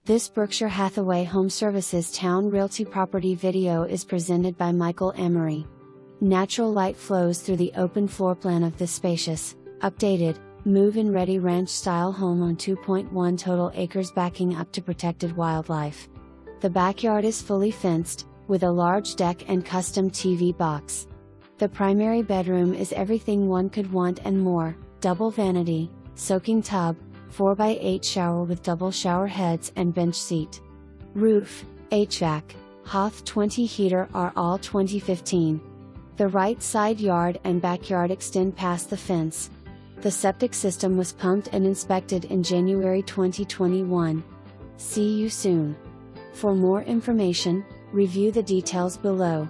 This Berkshire Hathaway HomeServices Towne Realty property video is presented by Michael Amory. Natural light flows through the open floor plan of this spacious, updated, move-in ready ranch-style home on 2.1 total acres backing up to protected wildlife. The backyard is fully fenced, with a large deck and custom TV box. The primary bedroom is everything one could want and more: double vanity, soaking tub, 4x8 shower with double shower heads and bench seat. Roof, HVAC, HotH20 Heater are all 2015. The right side yard and backyard extend past the fence. The septic system was pumped and inspected in January 2021. See you soon. For more information, review the details below.